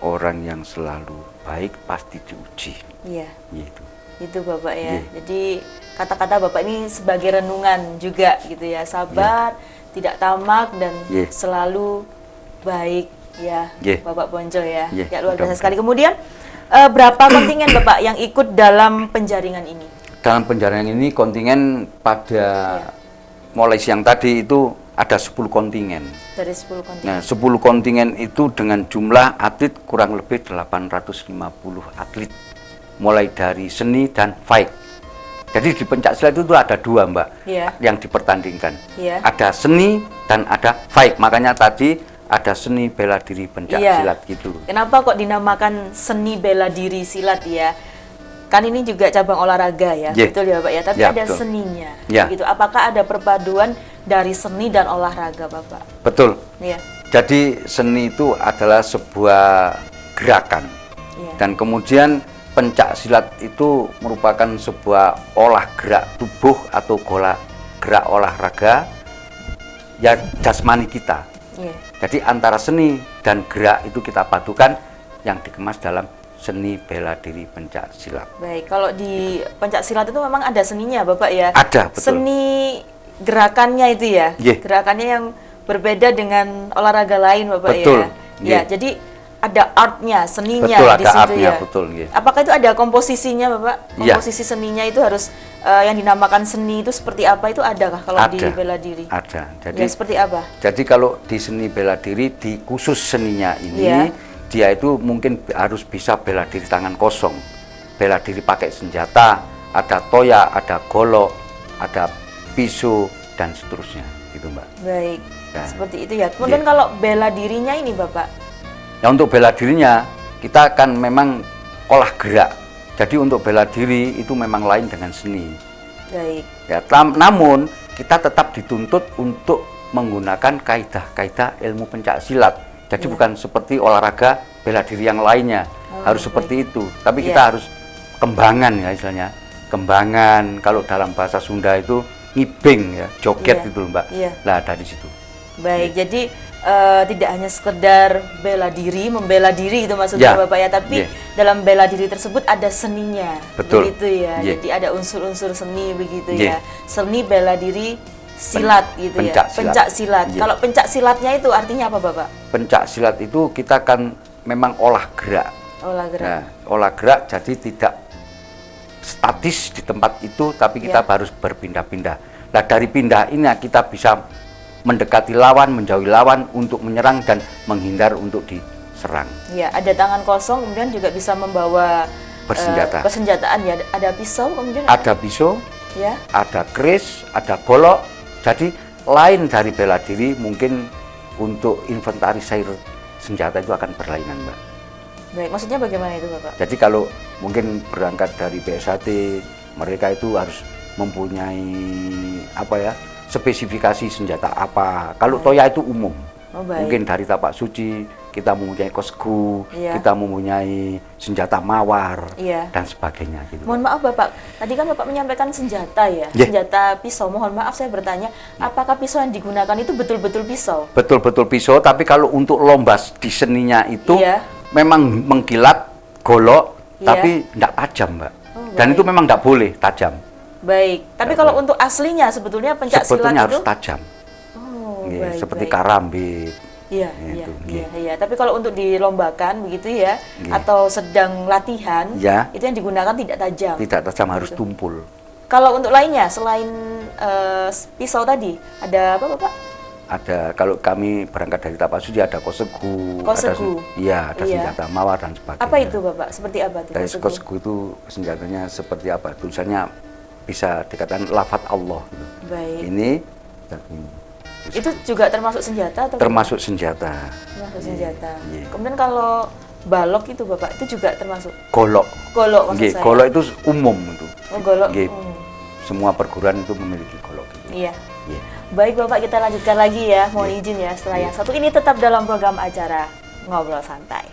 orang yang selalu baik pasti diuji. Iya. Gitu. Itu Bapak ya. Jadi kata-kata Bapak ini sebagai renungan juga gitu ya. Sabar, tidak tamak dan selalu baik ya, Bapak Bonjo ya. Ya luar biasa sekali. Kemudian berapa kontingen Bapak yang ikut dalam penjaringan ini? Dalam penjaringan ini kontingen pada mulai siang tadi itu ada 10 kontingen. Dari 10 kontingen. Nah, 10 kontingen itu dengan jumlah atlet kurang lebih 850 atlet. Mulai dari seni dan fight. Jadi di pencak silat itu ada 2 Mbak yang dipertandingkan. Ada seni dan ada fight. Makanya tadi ada seni bela diri pencak silat gitu. Kenapa kok dinamakan seni bela diri silat ya? Kan ini juga cabang olahraga ya, betul ya Pak ya? Tapi ada seninya. Gitu. Apakah ada perpaduan dari seni dan olahraga Bapak? Betul. Jadi seni itu adalah sebuah gerakan. Dan kemudian pencak silat itu merupakan sebuah olah gerak tubuh atau gerak olahraga ya jasmani kita. Jadi antara seni dan gerak itu kita padukan yang dikemas dalam seni bela diri pencak silat. Baik, kalau di pencak silat itu memang ada seninya Bapak ya? Ada, betul. Seni gerakannya itu ya? Gerakannya yang berbeda dengan olahraga lain Bapak ya? Jadi ada artnya, seninya di situ ya. Betul, Apakah itu ada komposisinya Bapak? Komposisi seninya itu harus yang dinamakan seni itu seperti apa, itu adakah kalau di bela diri? Ada. Jadi seperti apa? Jadi kalau di seni bela diri, di khusus seninya ini dia itu mungkin harus bisa bela diri tangan kosong, bela diri pakai senjata, ada toya, ada golok, ada pisau dan seterusnya, gitu Mbak. Baik, seperti itu ya. Kemudian kalau bela dirinya ini Bapak? Ya untuk bela dirinya kita akan memang olah gerak. Jadi untuk bela diri itu memang lain dengan seni. Baik. Ya, namun kita tetap dituntut untuk menggunakan kaidah-kaidah ilmu pencak silat. Jadi bukan seperti olahraga bela diri yang lainnya, harus seperti itu. Tapi kita harus kembangan ya istilahnya. Kembangan kalau dalam bahasa Sunda itu ngibing ya, joget itu Mbak. Nah dari situ. Baik, jadi tidak hanya sekedar bela diri, membela diri itu maksudnya Bapak ya, tapi dalam bela diri tersebut ada seninya. Betul. Begitu ya. Jadi ada unsur-unsur seni begitu ya. Seni bela diri silat gitu ya. Pencak silat. Kalau pencak silatnya itu artinya apa Bapak? Pencak silat itu kita kan memang olah gerak. Olah gerak. Nah, olah gerak jadi tidak statis di tempat itu, tapi kita harus berpindah-pindah. Nah dari pindah ini kita bisa mendekati lawan, menjauhi lawan untuk menyerang dan menghindar untuk diserang. Ya, ada tangan kosong, kemudian juga bisa membawa persenjataan ya. Ada pisau kemudian? Ada pisau, ada keris, ada golok. Jadi lain dari bela diri, mungkin untuk inventarisir senjata itu akan berlainan, Mbak. Baik, maksudnya bagaimana itu Bapak? Jadi kalau mungkin berangkat dari BSAT, mereka itu harus mempunyai spesifikasi senjata apa. Kalau toya itu umum. Oh, baik. Mungkin dari tapak suci kita mempunyai kosgu, Iya. kita mempunyai senjata mawar Iya. dan sebagainya gitu. Mohon maaf Bapak, tadi kan Bapak menyampaikan senjata ya, Yeah. senjata pisau. Mohon maaf saya bertanya, apakah pisau yang digunakan itu betul-betul pisau? Betul-betul pisau, tapi kalau untuk lomba di seninya itu Iya. memang mengkilat, golok, Iya. tapi tidak tajam, Mbak. Oh, Dan baik. itu memang tidak boleh tajam. Baik, tapi Nggak kalau boleh. untuk aslinya sebetulnya pencak silat Sebetulnya itu? harus tajam. Oh, Nggih, baik, seperti baik. karambit. Iya, Gitu, iya, nggih. iya. Tapi kalau untuk dilombakan begitu ya, Nggih. atau sedang latihan, Ya. itu yang digunakan tidak tajam. Tidak tajam, harus Gitu. tumpul. Kalau untuk lainnya selain pisau tadi, ada apa Bapak? Ada, kalau kami berangkat dari tapak suci ada kosegu, Kosegu. ada Iya. senjata mawar dan sebagainya. Apa itu Bapak? Seperti apa tuh? Dari kosegu? kosegu itu senjatanya seperti apa? Tulisannya bisa dikatakan lafaz Allah. Gitu. Baik. Ini dan ini. Itu juga termasuk senjata atau Termasuk senjata. termasuk Iya, senjata. iya. Kemudian kalau balok itu Bapak, itu juga termasuk Golok. golok maksud Nggih, saya. golok itu umum itu. Oh, golok. Nggih, Hmm. semua perguruan itu memiliki golok. Gitu. Iya. Iya. Baik Bapak, kita lanjutkan lagi ya. Mohon Iya. izin ya, setelah Iya. yang satu ini tetap dalam program acara Ngobrol Santai.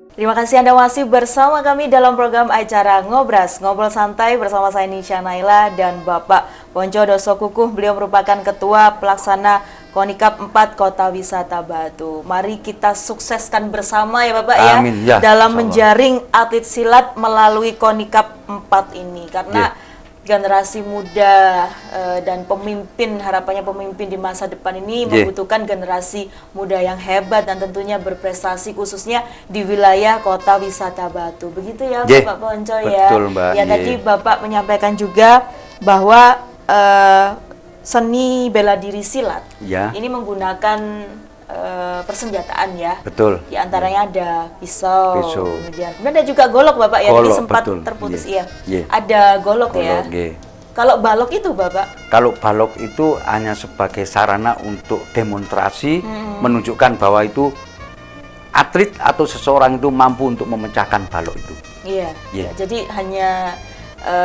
Terima kasih Anda masih bersama kami dalam program acara Ngobras, Ngobrol Santai bersama saya Nisha Naila dan Bapak Ponco Doso Kukuh. Beliau merupakan Ketua Pelaksana Konikap 4 Kota Wisata Batu. Mari kita sukseskan bersama ya Bapak ya, Amin, ya, dalam insya Allah. menjaring atlet silat melalui Konikap 4 ini. Karena generasi muda dan pemimpin, harapannya pemimpin di masa depan ini membutuhkan generasi muda yang hebat dan tentunya berprestasi khususnya di wilayah Kota Wisata Batu. Begitu ya Bapak Ponco ya. Betul, Mbak. Ya tadi Bapak menyampaikan juga bahwa seni bela diri silat Ya. ini menggunakan persenjataan ya. Betul. Di antaranya ada pisau, Pisau. kemudian ada juga golok Bapak ya. Tadi Golok, sempat betul. terputus Iya. iya. Iya. Ada golok ya. Golok, nggih. Kalau balok itu Bapak? Kalau balok itu hanya sebagai sarana untuk demonstrasi, menunjukkan bahwa itu atlet atau seseorang itu mampu untuk memecahkan balok itu. Iya. Iya. Jadi hanya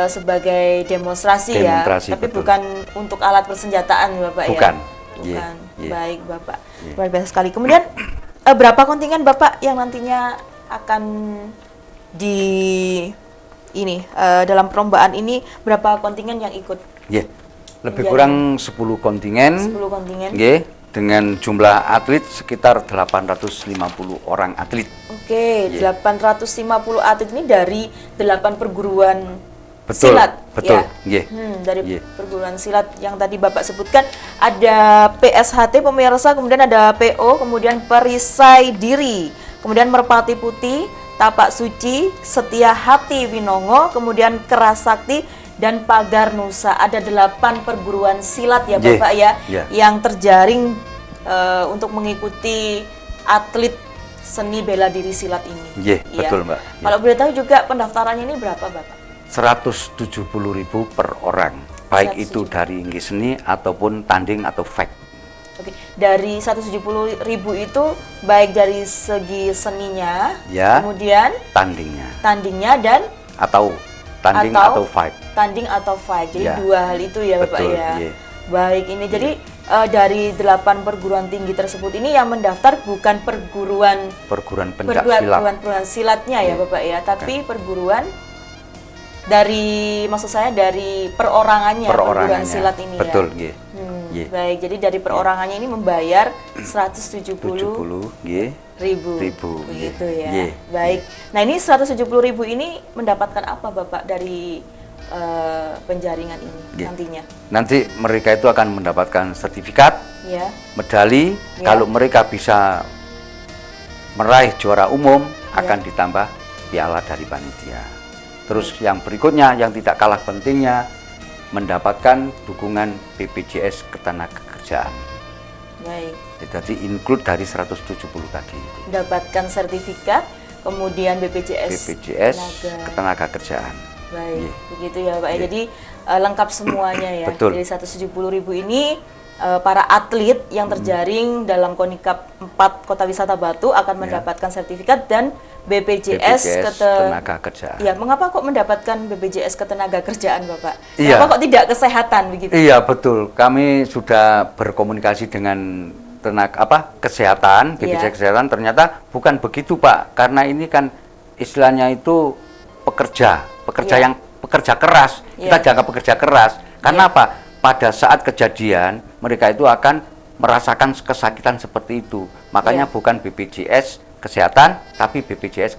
sebagai demonstrasi, Demonstrasi, ya, tapi betul. bukan untuk alat persenjataan Bapak Bukan. ya. Iya, Bukan. iya. Baik Bapak. Iya. Luar biasa sekali. Kemudian berapa kontingen Bapak yang nantinya akan di dalam perlombaan ini, berapa kontingen yang ikut? Ya, lebih Iya, kurang 10 kontingen. 10 kontingen. Nggih, dengan jumlah atlet sekitar 850 orang atlet. Oke, Iya. 850 atlet ini dari 8 perguruan Betul, silat. betul, Ya? nggih. Dari Nggih. perguruan silat yang tadi Bapak sebutkan, ada PSHT pemirsa, kemudian ada PO, kemudian Perisai Diri, kemudian Merpati Putih, Tapak Suci, Setia Hati Winongo, kemudian Kerasakti, dan Pagar Nusa. Ada 8 perguruan silat ya Nggih, Bapak ya, iya. yang terjaring untuk mengikuti atlet seni bela diri silat ini. Nggih, Iya. betul, Mbak. Kalau boleh tahu juga pendaftarannya ini berapa Bapak? 170.000 per orang, baik 170.000. itu dari nggih seni ataupun tanding atau fight. Oke, dari 170.000 itu baik dari segi seninya, Ya. kemudian Tandingnya tandingnya dan atau tanding atau fight. tanding atau fight. Jadi Ya. dua hal itu ya Bapak Betul, ya. iya. Baik, ini jadi dari 8 perguruan tinggi tersebut ini yang mendaftar bukan perguruan Perguruan pencak silat. perguruan silatnya ya Iya. Bapak ya, tapi perguruan dari, maksud saya dari perorangannya, perguruan silat ini Betul, ya. nggih. Nggih. Baik, jadi dari perorangannya ini membayar 170.000 70, nggih. Ribu, begitu nggih. ya. Nggih. Baik. Nah, ini 170.000 ini mendapatkan apa Bapak dari penjaringan ini Nggih. nantinya? Nanti mereka itu akan mendapatkan sertifikat, Ya. medali. Ya. Kalau mereka bisa meraih juara umum, akan ditambah piala dari panitia. Terus yang berikutnya, yang tidak kalah pentingnya, mendapatkan dukungan BPJS Ketenagakerjaan. Baik. Jadi include dari 170 tadi. Mendapatkan sertifikat, kemudian BPJS BPJS tenaga. Ketenagakerjaan. Baik, Iya. begitu ya Pak. Iya. Jadi lengkap semuanya ya. Betul. Dari 170.000 ini para atlet yang terjaring dalam Konikap 4 Kota Wisata Batu akan mendapatkan sertifikat dan BPJS Tenaga Kerjaan. Ya, mengapa kok mendapatkan BPJS Ketenagakerjaan, Bapak? Iya. Mengapa kok tidak kesehatan begitu? Iya, betul. Kami sudah berkomunikasi dengan kesehatan, BPJS Kesehatan, ternyata bukan begitu, Pak. Karena ini kan istilahnya itu pekerja yang pekerja keras. Kita jaga pekerja keras. Karena apa? Pada saat kejadian mereka itu akan merasakan kesakitan seperti itu. Makanya bukan BPJS Kesehatan, tapi BPJS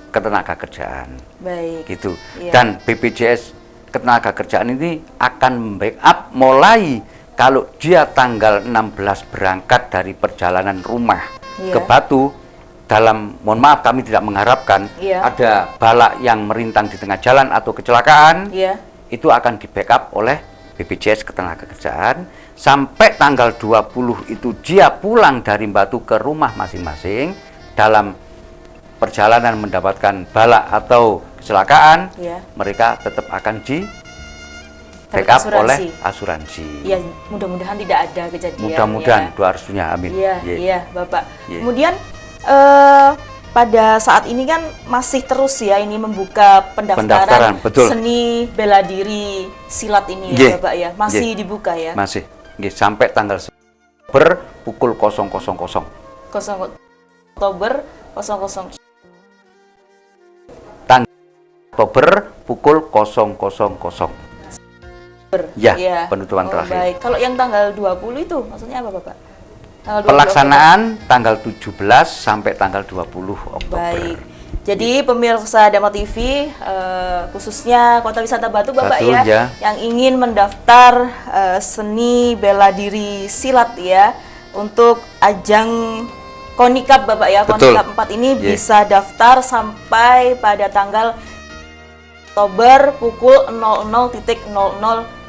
Ketenagakerjaan. Baik. Gitu. Dan BPJS Ketenagakerjaan ini akan backup mulai kalau dia tanggal 16 berangkat dari perjalanan rumah ke Batu. Mohon maaf, kami tidak mengharapkan ada balak yang merintang di tengah jalan atau kecelakaan. Itu akan di backup oleh BPJS Ketenagakerjaan sampai tanggal 20 itu dia pulang dari Batu ke rumah masing-masing dalam perjalanan mendapatkan balak atau kecelakaan, mereka tetap akan di backup oleh asuransi. Ya, mudah-mudahan tidak ada kejadian. Mudah-mudahan, doa restunya, amin. Iya, Bapak. Kemudian pada saat ini kan masih terus ya ini membuka pendaftaran seni bela diri silat ini ya, Bapak ya. Masih dibuka ya? Masih. Sampai tanggal Oktober pukul 00.00. 0 Oktober 00. Tanggal Oktober pukul 00.00. Ya, penutupan terakhir. Baik. Kalau yang tanggal 20 itu maksudnya apa, Bapak? Pelaksanaan tanggal 17 sampai tanggal 20 Oktober. Baik. Jadi pemirsa Dama TV, khususnya Kota Wisata Batu, Bapak yang ingin mendaftar seni bela diri silat ya untuk ajang Konikap, Bapak ya. Konikap 4 ini bisa daftar sampai pada tanggal Oktober pukul 00.00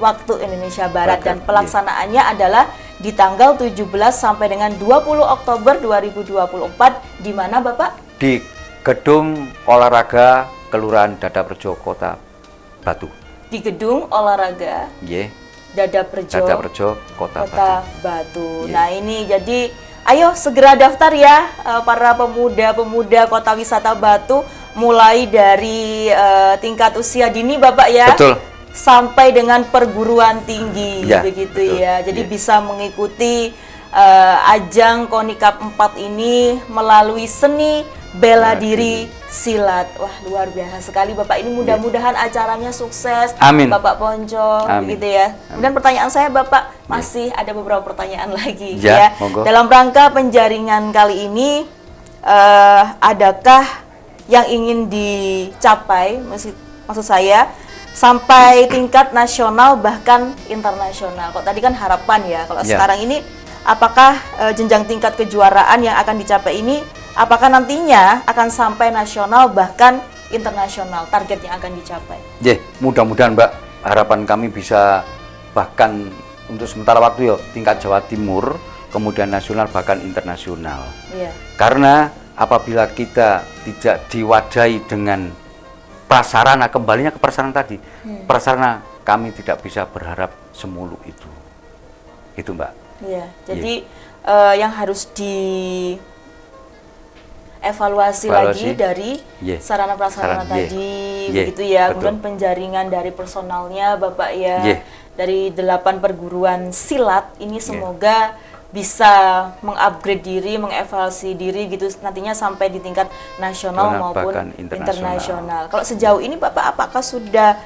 waktu Indonesia Barat dan pelaksanaannya adalah di tanggal 17 sampai dengan 20 Oktober 2024 di mana, Bapak? Di Gedung Olahraga Kelurahan Dadaprejo, Kota Batu. Di Gedung Olahraga Dadaprejo, Kota Batu. Nah, ini jadi ayo segera daftar ya para pemuda-pemuda Kota Wisata Batu mulai dari tingkat usia dini, Bapak ya. Betul. Sampai dengan perguruan tinggi begitu ya. Jadi bisa mengikuti ajang Konikap 4 ini melalui seni bela diri silat. Wah, luar biasa sekali Bapak. Ini mudah-mudahan acaranya sukses. Amin. Bapak Ponco begitu ya. Kemudian pertanyaan saya, Bapak, masih ada beberapa pertanyaan lagi Monggo. Dalam rangka penjaringan kali ini adakah yang ingin dicapai, maksud saya sampai tingkat nasional bahkan internasional? Kok tadi kan harapan ya, kalau sekarang ini apakah jenjang tingkat kejuaraan yang akan dicapai ini apakah nantinya akan sampai nasional bahkan internasional, target yang akan dicapai? Mudah-mudahan, Mbak, harapan kami bisa bahkan untuk sementara waktu tingkat Jawa Timur, kemudian nasional bahkan internasional. Karena apabila kita tidak diwadahi dengan prasarana, kembalinya ke prasarana tadi, prasarana kami tidak bisa berharap semuluk itu. Itu, Mbak. Jadi yang harus dievaluasi lagi dari sarana prasarana tadi, begitu ya. Betul. Kemudian penjaringan dari personalnya, Bapak ya, dari 8 perguruan silat ini semoga bisa mengupgrade diri, mengevaluasi diri gitu nantinya sampai di tingkat nasional maupun internasional. Kalau sejauh ini Bapak apakah sudah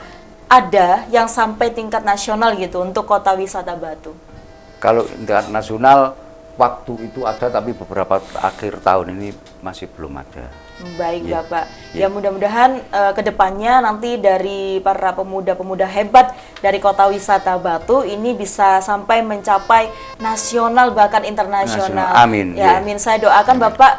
ada yang sampai tingkat nasional gitu untuk Kota Wisata Batu? Kalau tingkat nasional waktu itu ada, tapi beberapa akhir tahun ini masih belum ada. Baik Bapak, ya mudah-mudahan kedepannya nanti dari para pemuda-pemuda hebat dari Kota Wisata Batu ini bisa sampai mencapai nasional bahkan internasional. Amin. Amin. Saya doakan Bapak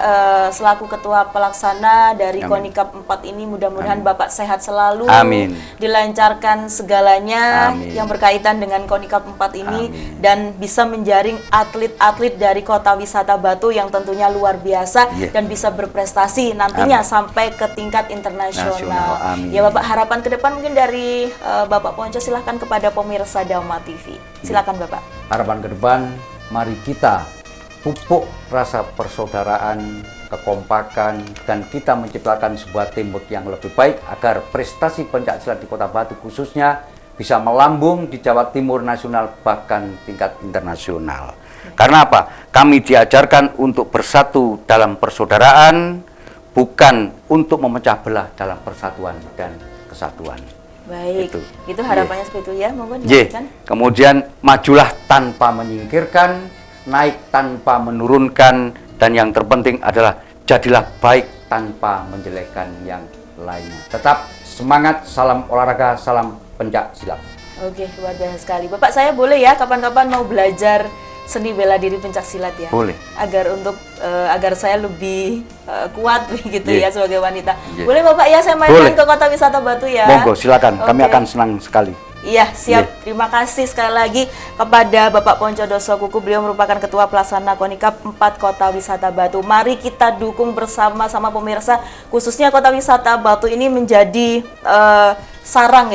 selaku ketua pelaksana dari Konikap 4 ini mudah-mudahan Bapak sehat selalu. Amin. Dilancarkan segalanya yang berkaitan dengan Konikap 4 ini dan bisa menjaring atlet-atlet dari Kota Wisata Batu yang tentunya luar biasa dan bisa berprestasi nantinya sampai ke tingkat internasional. Ya Bapak, harapan ke depan mungkin dari Bapak Ponco, silahkan kepada pemirsa Dharma TV. Silakan Bapak. Harapan ke depan, mari kita pupuk rasa persaudaraan, kekompakan, dan kita menciptakan sebuah teamwork yang lebih baik agar prestasi pencaksilat di Kota Batu khususnya bisa melambung di Jawa Timur nasional bahkan tingkat internasional. Karena apa? Kami diajarkan untuk bersatu dalam persaudaraan, bukan untuk memecah belah dalam persatuan dan kesatuan. Baik, itu harapannya seperti itu ya, monggo dilanjutkan. Kemudian majulah tanpa menyingkirkan, naik tanpa menurunkan, dan yang terpenting adalah jadilah baik tanpa menjelekkan yang lainnya. Tetap semangat, salam olahraga, salam pencak silat. Oke, luar biasa sekali. Bapak, saya boleh ya kapan-kapan mau belajar seni bela diri pencak silat ya? Boleh. Agar saya lebih kuat begitu ya sebagai wanita. Boleh Bapak ya, saya main-main ke Kota Wisata Batu ya? Monggo, silakan. Kami akan senang sekali. Iya, siap. Terima kasih sekali lagi kepada Bapak Ponco Dosokuku. Beliau merupakan Ketua Pelaksana KONICAP 4 Kota Wisata Batu. Mari kita dukung bersama-sama pemirsa, khususnya Kota Wisata Batu ini menjadi sarang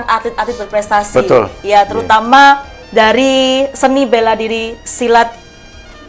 atlet-atlet berprestasi. Betul. Ya, terutama dari seni bela diri silat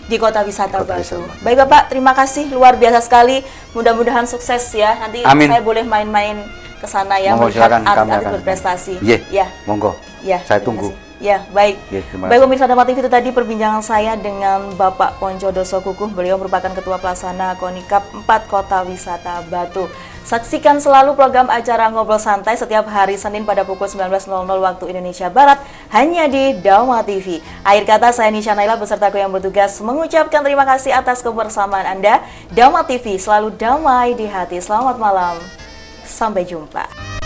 di Kota Wisata Batu. Baik Bapak, terima kasih, luar biasa sekali. Mudah-mudahan sukses ya. Nanti saya boleh main-main ke sana ya, melihat atlet-atlet berprestasi. Ya, monggo. Ya, saya tunggu. Ya, baik. Baik pemirsa Dharma TV, itu tadi perbincangan saya dengan Bapak Ponco Dosokuku. Beliau merupakan Ketua Pelaksana KONICAP 4 Kota Wisata Batu. Saksikan selalu program acara Ngobrol Santai setiap hari Senin pada pukul 19.00 waktu Indonesia Barat hanya di Dharma TV. Akhir kata, saya Nisha Naila beserta yang bertugas mengucapkan terima kasih atas kebersamaan Anda. Dharma TV selalu damai di hati. Selamat malam. Sampai jumpa.